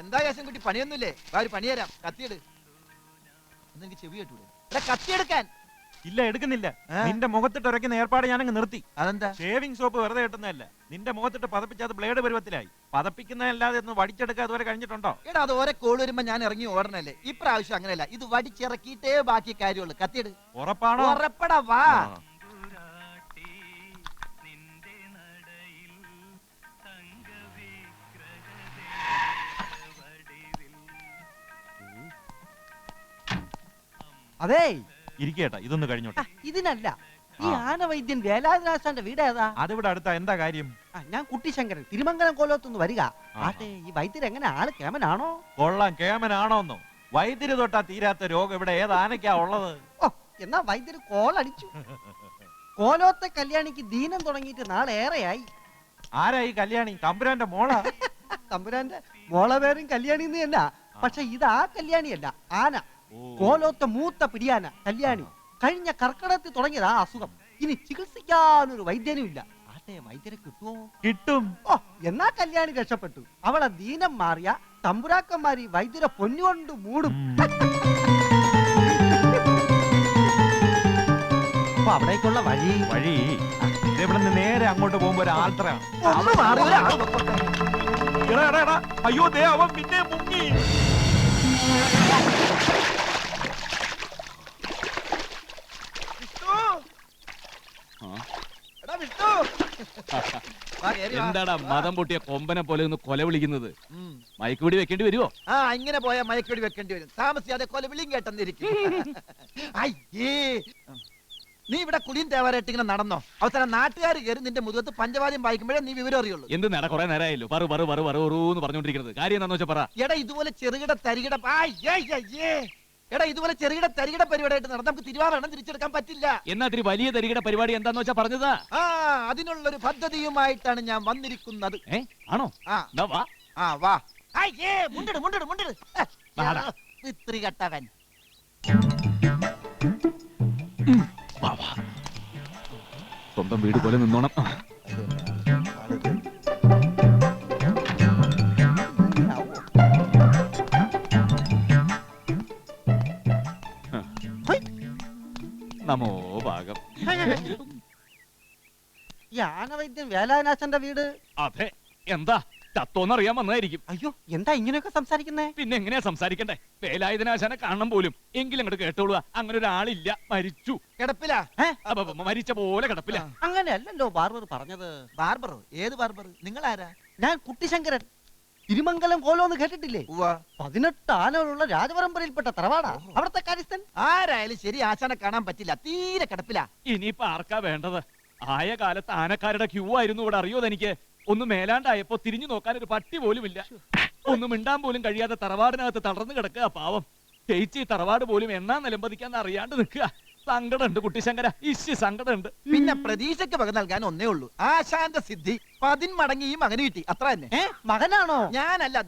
എന്താ യേശൻകുട്ടി പണിയൊന്നുമില്ലേ? ഒരു പണി തരാം. കത്തിയെടു. എനിക്ക് ചെവി കേട്ടൂടെ? കത്തിയെടുക്കാൻ. ഇല്ല, എടുക്കുന്നില്ല. നിന്റെ മുഖത്തിട്ട് ഉരയ്ക്കുന്ന ഏർപ്പാട് ഞാനങ്ങ് നിർത്തി. അതെന്താ? ഷേവിംഗ് സോപ്പ് വെറുതെ കിട്ടുന്നതല്ല, നിന്റെ മുഖത്തിട്ട് പതപ്പിച്ച് അത് ബ്ലേഡ് പരുവത്തിലായി. പതപ്പിക്കുന്നതല്ലാതെ ഒന്ന് വടിച്ചെടുക്കുക അതുവരെ കഴിഞ്ഞിട്ടുണ്ടോ? എടാ, അത് ഓരോ കോൾ വരുമ്പോ ഞാൻ ഇറങ്ങി ഓടണല്ലേ. ഇപ്രാവശ്യം അങ്ങനെയല്ല, ഇത് വടിച്ചിറക്കിയിട്ടേ ബാക്കി കാര്യമുള്ളൂ. കത്തിയെടു. ഉറപ്പാണോ? ഉറപ്പടാ, വാ. അതേ ഇരിക്കേട്ടാ, ഇതൊന്ന് കഴിഞ്ഞോട്ടെ. ഇതിനല്ല, ഈ ആനവൈദ്യൻ വേലായുധനാശാന്റെ വീട് ഏതാ? അതിവിടെ അടുത്ത. എന്താ കാര്യം? ഞാൻ കുട്ടിശങ്കരൻ, തിരുമംഗലം കോലത്തുനിന്ന് വരിക. ആട്ടെ, ഈ വൈദ്യർ എങ്ങനെ, ആള് കേമനാണോ? കൊള്ളാം, കേമനാണോന്നോ? വൈദ്യുതി തൊട്ടാ തീരാത്ത രോഗം ഇവിടെ ഏത് ആനയ്ക്കാ ഉള്ളത്? ഓ, എന്നാ വൈദ്യര് കോളടിച്ചു. കോലോത്തെ കല്യാണിക്ക് ദീനം തുടങ്ങിയിട്ട് നാളേറെയായി. ആരാ ഈ കല്യാണി? തമ്പുരാന്റെ മോളാ? തമ്പുരാന്റെ മോളെ പേരും കല്യാണി തന്നെ. പക്ഷെ ഇത് ആ കല്യാണിയല്ല, ആന. കോലോത്തെ മൂത്ത പിടിയാന കല്യാണി. കഴിഞ്ഞ കർക്കിടകത്തിൽ തുടങ്ങിയതാ അസുഖം. ഇനി ചികിത്സിക്കാനൊരു വൈദ്യനും ഇല്ല. ആട്ടെ, വൈദ്യരെ കിട്ടുമോ? കിട്ടും. ഓ, എന്നാ കല്യാണി രക്ഷപ്പെട്ടു. അവളെ ദീനം മാറിയ തമ്പുരാക്കന്മാരി വൈദ്യരെ പൊന്നുകൊണ്ട് മൂടും. അപ്പൊ അവിടേക്കുള്ള വഴി ഇവിടെ നിന്ന് നേരെ അങ്ങോട്ട് പോകുമ്പോ ഒരു ആൽത്തറ. അയ്യോ, ദേ അവൻ പിന്നെ മുങ്ങി. എന്താടാ മതം പൊട്ടിയ കൊമ്പനെ പോലെ ഒന്ന് കൊല വിളിക്കുന്നത്? മയക്കുപിടി വെക്കേണ്ടി വരുമോ? ഇങ്ങനെ പോയാൽ മയക്കുപിടി വെക്കേണ്ടി വരും. താമസിയാതെ കൊല വിളിയും കേട്ടെന്നിരിക്കും. അയ്യേ, നീ ഇവിടെ കുടിയും തേവാരായിട്ട് ഇങ്ങനെ നടന്നോ? അവസാനം നാട്ടുകാർ കയറി നിന്റെ മുഖത്ത് പഞ്ചവാദ്യം വായിക്കുമ്പോഴേ നീ വിവരം അറിയുള്ളൂ. എന്ത് നേടാ, കുറെ നേരമായല്ലോ പറു പറഞ്ഞോണ്ടിരിക്കുന്നത്. കാര്യം എന്താന്ന് വെച്ചാ പറ. എടാ, ഇതുപോലെ ചെറുകിട തരികിട ഇതുപോലെ ചെറുകിട തരികിട പരിപാടിയായിട്ട് നടന്ന് നമുക്ക് തിരുവാഭരണം തിരിച്ചെടുക്കാൻ പറ്റില്ല. എന്നാ ഇത്തിരി വലിയ തരികിട പരിപാടി എന്താന്ന് വെച്ചാ പറഞ്ഞതാ. അതിനുള്ളൊരു പദ്ധതിയുമായിട്ടാണ് ഞാൻ വന്നിരിക്കുന്നത്. ആണോ? വാ. ഇത്രി കെട്ടവൻ. സ്വന്തം വീട് പോലെ നിന്നോണം. നമോ ഭാഗം. ഈ ആനവൈദ്യൻ വേലായുധനാശന്റെ വീട്? അതെ. എന്താ തത്തോന്നറിയാൻ വന്നതായിരിക്കും. അയ്യോ, എന്താ ഇങ്ങനെയൊക്കെ സംസാരിക്കുന്നേ? പിന്നെ എങ്ങനെയാ സംസാരിക്കണ്ടേ? വേലായുധനാശാനെ കാണണം പോലും. എങ്കിലും അങ്ങോട്ട് കേട്ടോളുക. അങ്ങനെ ഒരാളില്ല, മരിച്ചു. കിടപ്പില? മരിച്ച പോലെ കിടപ്പില. അങ്ങനെയല്ലല്ലോ ബാർബർ പറഞ്ഞത്. ബാർബറോ? ഏത് ബാർബർ? നിങ്ങൾ ആരാ? ഞാൻ കുട്ടിശങ്കരൻ, തിരുമംഗലം കോലോന്ന് കേട്ടിട്ടില്ലേ? 18 ആനകളുള്ള രാജപരമ്പരയിൽപ്പെട്ട തറവാടാ അവിടത്തെ കാര്യസ്ഥൻ. ആരായാലും ശരി, ആശാനെ കാണാൻ പറ്റില്ല, തീരെ കിടപ്പില. ഇനിയിപ്പൊ ആർക്കാ വേണ്ടത്? ആയ കാലത്ത് ആനക്കാരുടെ ക്യൂ ആയിരുന്നു ഇവിടെ. അറിയോ തനിക്ക്? ഒന്ന് മേലാണ്ടായപ്പോ തിരിഞ്ഞു നോക്കാൻ ഒരു പട്ടി പോലുമില്ല. ഒന്നും മിണ്ടാൻ പോലും കഴിയാതെ തറവാടിനകത്ത് തളർന്നു കിടക്കുക പാവം. ചേച്ചി തറവാട് പോലും എണ്ണാൻ നിലംപതിക്കാന്ന് അറിയാണ്ട് നിൽക്കുക. സങ്കടമുണ്ട് കുട്ടിശങ്കര, സങ്കടമുണ്ട്. പിന്നെ പ്രതീക്ഷയ്ക്ക് വക നൽകാൻ ഒന്നേ ഉള്ളൂ, ആശാന്റെ സിദ്ധി 10 മടങ്ങി ഈ മകന് കിട്ടി. അത്ര തന്നെ. മകനാണോ? ഞാനല്ല.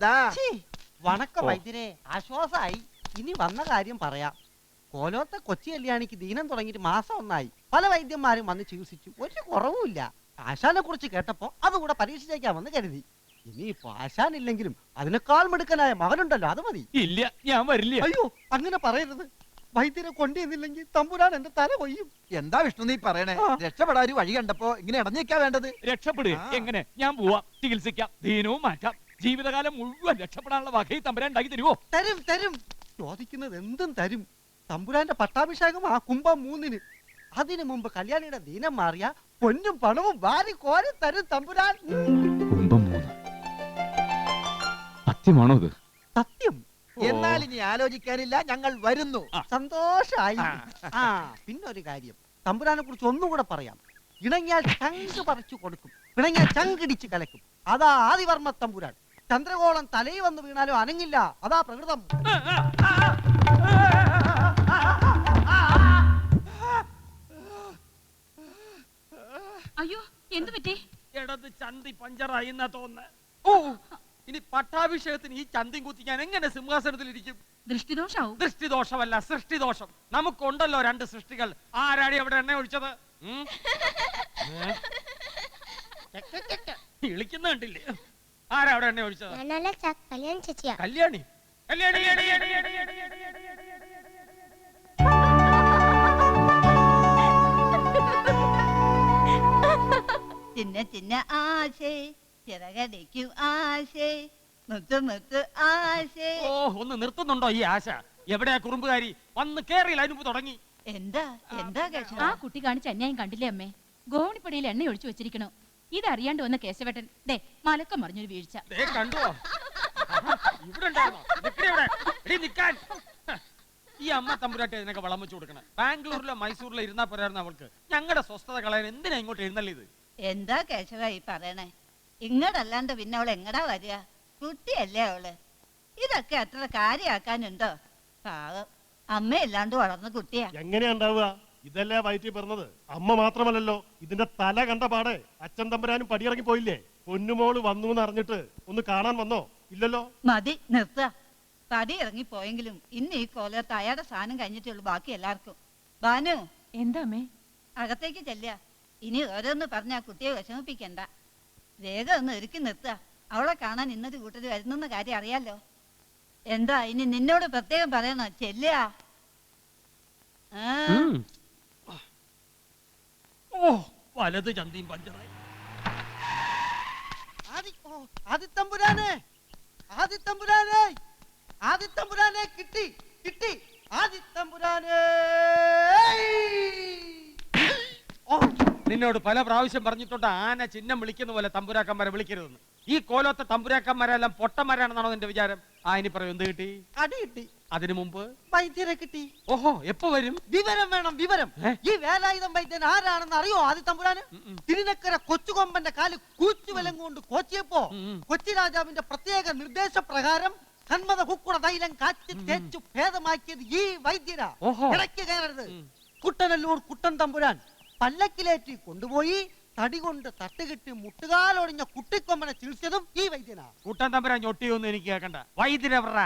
വണക്കം വൈദ്യരെ, ആശ്വാസമായി. ഇനി വന്ന കാര്യം പറയാം. കോലോത്തെ കൊച്ചി കല്യാണിക്ക് ദീനം തുടങ്ങിയിട്ട് മാസം 1 പല വൈദ്യന്മാരും വന്ന് ചികിത്സിച്ചു, ഒരു കുറവുമില്ല. ആശാനെ കുറിച്ച് കേട്ടപ്പോ അതുകൂടെ പരീക്ഷിച്ചേക്കാമെന്ന് കരുതി. ഇനിയിപ്പോ ആശാനില്ലെങ്കിലും അതിനേക്കാൾ മിടുക്കനായ മകനുണ്ടല്ലോ, അത് മതി. ഇല്ല, ഞാൻ വരില്ല. അയ്യോ, അങ്ങനെ പറയരുത്. വൈദ്യരെ കൊണ്ടുവന്നില്ലെങ്കിൽ തമ്പുരാൻ എന്റെ തല കൊയ്യും. എന്താ വിഷ്ണു നീ പറയണേ? രക്ഷപ്പെടാൻ ഒരു വഴി കണ്ടപ്പോ ഇങ്ങനെ ഇടഞ്ഞേക്കാ വേണ്ടത്? രക്ഷപ്പെടുക എങ്ങനെ? ഞാൻ പോവാം, ചികിത്സിക്കാം, ദീനവും മാറ്റാം. ജീവിതകാലം മുഴുവൻ രക്ഷപ്പെടാനുള്ള വകയിൽ തമ്പുരാൻ ഉണ്ടാക്കി തരുമോ? തരും തരും. ചോദിക്കുന്നത് എന്തും തരും. തമ്പുരാന്റെ പട്ടാഭിഷേകം ആ കുംഭം 3-ന്. അതിനു മുമ്പ് കല്യാണിയുടെ ദീനം മാറിയ പൊന്നും പണവും വാരി കോരി തരും തമ്പുരാൻ. കുംഭം 3 സത്യമാണോ? ഇത് സത്യം. എന്നാൽ ഇനി ആലോചിക്കാനില്ല, ഞങ്ങൾ വരുന്നു. സന്തോഷായി. പിന്നൊരു കാര്യം, തമ്പുരാനെ കുറിച്ച് ഒന്നുകൂടെ പറയാം. ഇണങ്ങിയാൽ ചങ്ക് പറിച്ചു കൊടുക്കും, ഇണങ്ങിയാൽ ചങ്കിടിച്ച് കലക്കും. അതാ ആദിവർമ്മ തമ്പുരാൻ. ചന്ദ്രകോളം തലയിൽ വന്ന് വീണാലും അനങ്ങില്ല, അതാ പ്രകൃതം. അയ്യോ, എന്ത് പറ്റി? ഇടത് ചന്തി പഞ്ചറായി എന്നാ തോന്നുന്നത്. ഓ, ഇനി പട്ടാഭിഷേകത്തിന് ഈ ചന്തിയും കുത്തി ഞാൻ എങ്ങനെ സിംഹാസനത്തിൽ ഇരിക്കും? ദൃഷ്ടിദോഷാവും. ദൃഷ്ടിദോഷമല്ല, സൃഷ്ടിദോഷം. നമുക്കുണ്ടല്ലോ 2 സൃഷ്ടികൾ. ആരാടി അവിടെ എണ്ണ ഒഴിച്ചത്? ഇളിക്കുന്ന കണ്ടില്ലേ? ആരാ അവിടെ എണ്ണ ഒഴിച്ചത്? ഞാനല്ല കല്യാൺ ചേച്ചിയാ. കല്യാണി കല്യാണി ചിന്ന ചിന്ന ആശേ ചിറകടിക്കും ആശേ മുത്ത് ആശേ. ഓ, ഒന്ന് നിർത്തുന്നുണ്ടോ ഈ ആശ? എവിടെയാ കുറുമ്പുകാരി? വന്ന് കേറിയില്ല, അതിനുമ്പ് തുടങ്ങി. എന്താ എന്താ കേശവ? ആ കുട്ടി കാണിച്ച അന്യായം കണ്ടില്ലേ അമ്മേ? ഗോണിപ്പടിയിൽ എണ്ണ ഒഴിച്ചു വെച്ചിരിക്കണോ. ഇതറിയാണ്ട് വന്ന കേശവേട്ടൻ ദേ മലക്കം മറിഞ്ഞൊരു വീഴ്ച. ദേ കണ്ടോ? ഇവിടെ ഉണ്ടായിരുന്നോ? നിക്കടി ഇവിടെ. എടീ നിക്കാൻ. ഈ അമ്മ തമ്പുരാട്ടി ഇതിനൊക്കെ വളം വെച്ച് കൊടുക്കണം. ബാംഗ്ലൂരിലോ മൈസൂരിലോ ഇരുന്നാ പോരായിരുന്നു അവൾക്ക്. ഞങ്ങളുടെ സ്വസ്ഥത കളയാൻ എന്തിനാ ഇങ്ങോട്ട് എഴുന്നള്ളിയത്? എന്താ കേശവ ഈ പറയണേ? ഇങ്ങടല്ലാണ്ട് പിന്നെ അവൾ എങ്ങടാ വരിക? കുട്ടിയല്ലേ അവള്. ഇതൊക്കെ അത്ര കാര്യാക്കാനുണ്ടോ? പാവം അമ്മയല്ലാണ്ട് വളർന്ന കുട്ടിയാ. എങ്ങനെയാ ഉണ്ടാവുക? ഇതല്ലേ വയറ്റി പറഞ്ഞത്. അമ്മ മാത്രമല്ലല്ലോ, ഇതിന്റെ തല കണ്ട പാടെ അച്ഛൻ തമ്പുരാനും പടിയിറങ്ങി പോയില്ലേ? പൊന്നുമോള് വന്നു എന്ന് അറിഞ്ഞിട്ട് ഒന്ന് കാണാൻ വന്നോ? ഇല്ലല്ലോ. മതി നിർത്ത. തടി ഇറങ്ങിപ്പോയെങ്കിലും ഇന്ന് ഈ കോലത്ത് അയാളുടെ സാധനം കഴിഞ്ഞിട്ടുള്ളൂ ബാക്കി എല്ലാവർക്കും. ബാനു, എന്താ അമ്മേ? അകത്തേക്ക് ചെല്ലുക. ഇനി ഓരോന്ന് പറഞ്ഞ ആ കുട്ടിയെ വിഷമിപ്പിക്കണ്ട. വേഗം ഒന്ന് ഒരുക്കി നിർത്തുക. അവളെ കാണാൻ ഇന്നൊരു കൂട്ടർ വരുന്നെന്ന കാര്യം അറിയാലോ. എന്താ ഇനി നിന്നോട് പ്രത്യേകം പറയണോ? ചെല്ലുക. ഓ, വലത് ചന്തിയും പഞ്ചറായി. ആദിത്തമ്പുരാനെ, ആദിത്തമ്പുരാനെ, ആദിത്തമ്പുരാനെ, കിട്ടി കിട്ടി ആദിത്തമ്പുരാനെ. നിന്നോട് പല പ്രാവശ്യം പറഞ്ഞിട്ടുണ്ട് ആന ചിഹ്നം വിളിക്കുന്ന പോലെ തമ്പുരാക്കന്മാരെ വിളിക്കരുതെന്ന്. ഈ കോലത്തെ തമ്പുരാക്കന്മാരെല്ലാം പൊട്ടന്മാരാണെന്നാണോ നിന്റെ വിചാരം? ആ, ഇനി പറയൂ, എന്ത് കിട്ടി? അടി കിട്ടി. അതിനു മുമ്പ് വൈദ്യരെ കിട്ടി. ഓഹോ, എപ്പോ വരും? വിവരം വേണം, വിവരം. ഏ? ഈ വേലായുധം വൈദ്യൻ ആരാണെന്ന് അറിയോ ആദിത്തമ്പുരാന്? തിരുനക്കര കൊച്ചുകൊമ്പന്റെ കാല് കൂച്ചുവലം കൊണ്ട് കോച്ചിയപ്പോ കൊച്ചി രാജാവിന്റെ പ്രത്യേക നിർദ്ദേശപ്രകാരം സന്മത കുക്കുട തൈലം കാച്ചി തേച്ചു ഭേദമാക്കിയത് ഈ വൈദ്യരാ. ഓഹോ. ഇടയ്ക്ക് കയറരുത്. കുട്ടനല്ലൂർ കുട്ടൻ തമ്പുരാൻ പല്ലക്കിലേറ്റി കൊണ്ടുപോയി തടി കൊണ്ട് തട്ടുകെട്ടി മുട്ടുകാലൊടിഞ്ഞ കുട്ടിക്കൊമ്പനെ ചികിത്സതും ഈ വൈദ്യനാ. കൂട്ടാൻ തമ്പുരാൻ ഞൊട്ടിയൊന്നും എനിക്ക് കേൾക്കണ്ട. വൈദ്യരവറ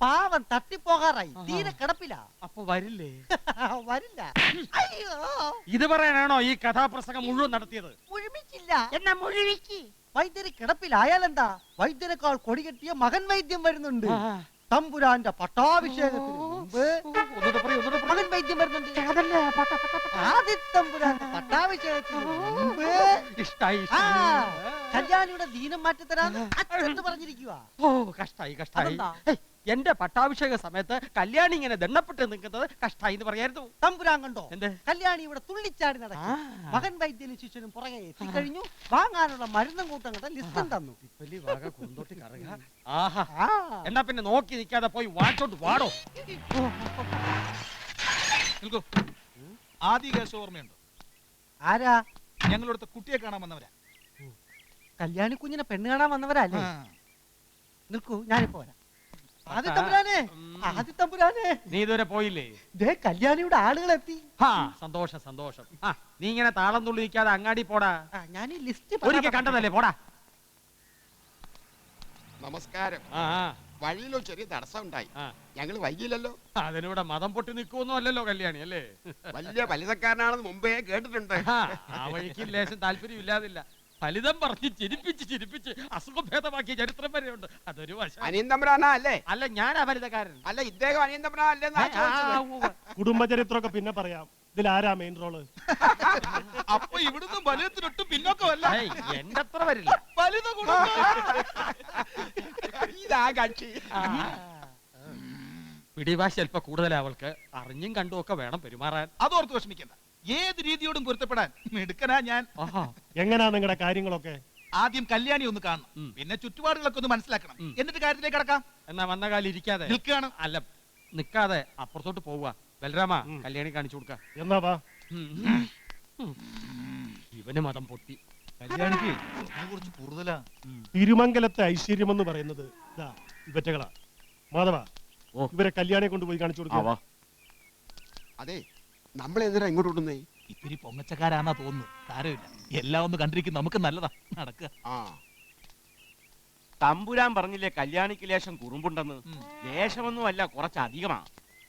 പാവം തട്ടിപ്പോകാറായി, തീരെ കിടപ്പില്ല. അപ്പൊ വരില്ലേ? വരില്ല. അയ്യോ, ഇത് പറയാനാണോ ഈ കഥാപ്രസംഗം മുഴുവൻ നടത്തിയത്? മുഴുമിച്ചില്ല. എന്നാ മുഴുവിക്ക്. വൈദ്യര് കിടപ്പിലായാലെന്താ? വൈദ്യനേക്കാൾ കൊടികെട്ടിയ മകൻ വൈദ്യം വരുന്നുണ്ട്. തമ്പുരാന്റെ പട്ടാഭിഷേകത്തിന് മുമ്പ് മകൻ വൈദ്യം വരുന്നുണ്ട്. ആദിത്തമ്പുരാന്റെ പട്ടാഭിഷേകത്തിന് മുമ്പ് ആ, കല്യാണിയുടെ ദീനം മാറ്റിത്തരാൻ അച്ഛൻ പറഞ്ഞിരിക്കുക. ഓ, കഷ്ടായി കഷ്ടായി. ഹേയ്, എന്റെ പട്ടാഭിഷേക സമയത്ത് കല്യാണി ഇങ്ങനെ ദണ്ണപ്പെട്ട് നിൽക്കുന്നത് കഷ്ടായി എന്ന് പറയായിരുന്നു. തമ്പുരാൻ കണ്ടോ? എന്ത്? കല്യാണി ഇവിടെ തുള്ളിച്ചാടി നടക്കും. മകൻ വൈദ്യനും ശിഷ്യനും പുറകെ എത്തിക്കഴിഞ്ഞു. വാങ്ങാനുള്ള മരുന്നും കൂട്ടങ്ങളുടെ ലിസ്റ്റും തന്നു. ആഹാ, ആ, എന്നാ പിന്നെ നോക്കി നിൽക്കാതെ പോയി വാങ്ങിച്ചോണ്ട് വാടോ. നിൽക്കൂ. ആദി കേസ് ഓർമ്മയുണ്ടോ? ആരാ? ഞങ്ങളിവിടുത്തെ കുട്ടിയെ കാണാൻ വന്നവരാ. കല്യാണി കുഞ്ഞിനെ പെണ്ണ് കാണാൻ വന്നവരല്ലേ? നിൽക്കൂ, ഞാനിപ്പോ വരാം. ആദിത്തമ്പുരാനെ, ആദിത്തമ്പുരാനെ, നീ ഇതുവരെ പോയില്ലേ? ദേ കല്യാണിയുടെ ആളുകൾ എത്തി. ഹാ, സന്തോഷം സന്തോഷം. ആ, നീ ഇങ്ങനെ താളം തുള്ളി നിൽക്കാതെ അങ്ങാടി പോടാ. ഞാൻ ഈ ലിസ്റ്റ് ഒരിക്കൽ കണ്ടതല്ലേ, പോടാ. നമസ്കാരം. വഴിയിലോ ചെറിയ തടസ്സം ഉണ്ടായി. ഞങ്ങൾ വൈകില്ലല്ലോ. അതിനൂടെ മതം പൊട്ടി നിൽക്കുമൊന്നും അല്ലല്ലോ കല്യാണി, അല്ലേ? വലിയ ഫലിതക്കാരനാണെന്ന് മുമ്പേ കേട്ടിട്ടുണ്ട്. ആ വഴിക്ക് ലേശം താല്പര്യം ഇല്ലാതില്ല. ഫലിതം പറഞ്ഞ് ചിരിപ്പിച്ച് അസുഖഭേദമാക്കിയ ചരിത്രം വരെയുണ്ട്. അതൊരു വശം. അനിയൻ തമ്പുരാനാ അല്ലേ? അല്ല, ഞാനാ ഫലിതക്കാരൻ. അല്ല, ഇദ്ദേഹം അനിയൻ തമ്പുരാൻ അല്ലേ? കുടുംബചരിത്രമൊക്കെ പിന്നെ പറയാം. ഇതിൽ ആരാ മെയിൻ റോള്? അപ്പൊ ഇവിടുന്ന് വലയത്തിനൊട്ടും പിന്നോക്കമല്ല. എന്റെ അത്ര വരില്ല. വലുത് ഇതാ കക്ഷി. പിടിവാശി അല്പ കൂടുതലാ അവൾക്ക്. അറിഞ്ഞും കണ്ടും ഒക്കെ വേണം പെരുമാറാൻ. അതോർത്ത് വിഷമിക്കണ്ട. ഏത് രീതിയോടും പൊരുത്തപ്പെടാൻ മിടുക്കനാ ഞാൻ. എങ്ങനാ നിങ്ങളുടെ കാര്യങ്ങളൊക്കെ? ആദ്യം കല്യാണി ഒന്ന് കാണണം, പിന്നെ ചുറ്റുപാടുകളൊക്കെ ഒന്ന് മനസ്സിലാക്കണം, എന്നിട്ട് കാര്യത്തിലേക്ക് കടക്കാം. എന്നാ വന്ന കാലം ഇരിക്കാതെ നിൽക്കുകയാണ്. അല്ല, നിക്കാതെ അപ്പുറത്തോട്ട് പോവുക. ബലരാമ, കല്യാണി കാണിച്ചു കൊടുക്ക. എന്നാ വാ. ഇവന് മതം പൊട്ടി. കല്യാണിക്ക് കുറച്ച് കൂടുതലാ. തിരുമംഗലത്തെ ഐശ്വര്യം എന്ന് പറയുന്നത് ഇവറ്റകളാ. മാധവ, ഇവരെ കല്യാണിയെ കൊണ്ടുപോയി കാണിച്ചു കൊടുക്കുക. അതെ, നമ്മളെന്തിനാ ഇങ്ങോട്ട് വിടുന്നേ? ഇത്തിരി പൊങ്ങച്ചക്കാരാന്നാ തോന്നുന്നു. സാരമില്ല, എല്ലാം ഒന്ന് കണ്ടിരിക്കും, നമുക്ക് നല്ലതാ. നടക്കുക. തമ്പുരാൻ പറഞ്ഞില്ലേ കല്യാണിക്ക് ലേശം കുറുമ്പുണ്ടെന്ന്? ലേശമൊന്നും അല്ല, കുറച്ചധികമാ.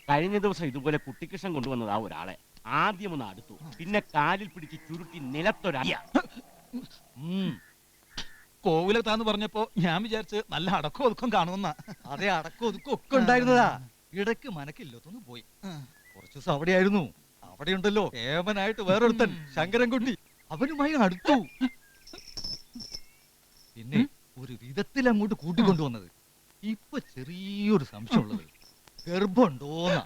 കഴിഞ്ഞ ദിവസം ഇതുപോലെ കുട്ടിക്കൃഷ്ണൻ കൊണ്ടുവന്നതാ ഒരാളെ. ആദ്യം ഒന്ന് അടുത്തു, പിന്നെ കാലിൽ പിടിച്ച് ചുരുട്ടി നിലത്തൊരടിയ. കോവിലത്താന്ന് പറഞ്ഞപ്പോ ഞാൻ വിചാരിച്ച് നല്ല അടക്കം ഒതുക്കം കാണുമെന്നാ. അതെ, അടക്കം ഒതുക്കം ഒക്കെ ഉണ്ടായിരുന്നതാ. ഇടയ്ക്ക് മനക്കില്ലത്തൊന്ന് പോയി. കുറച്ചു ദിവസം അവിടെയായിരുന്നു. അവിടെ ഉണ്ടല്ലോ ഏവനായിട്ട് വേറൊരുത്തൻ ശങ്കരൻകുട്ടി, അവനുമായി അടുത്തു. പിന്നെ ഒരു വിധത്തിൽ അങ്ങോട്ട് കൂട്ടിക്കൊണ്ടുവന്നത്. ഇപ്പൊ ചെറിയൊരു സംശയമുള്ളത് ഗർഭമുണ്ടോന്നാ.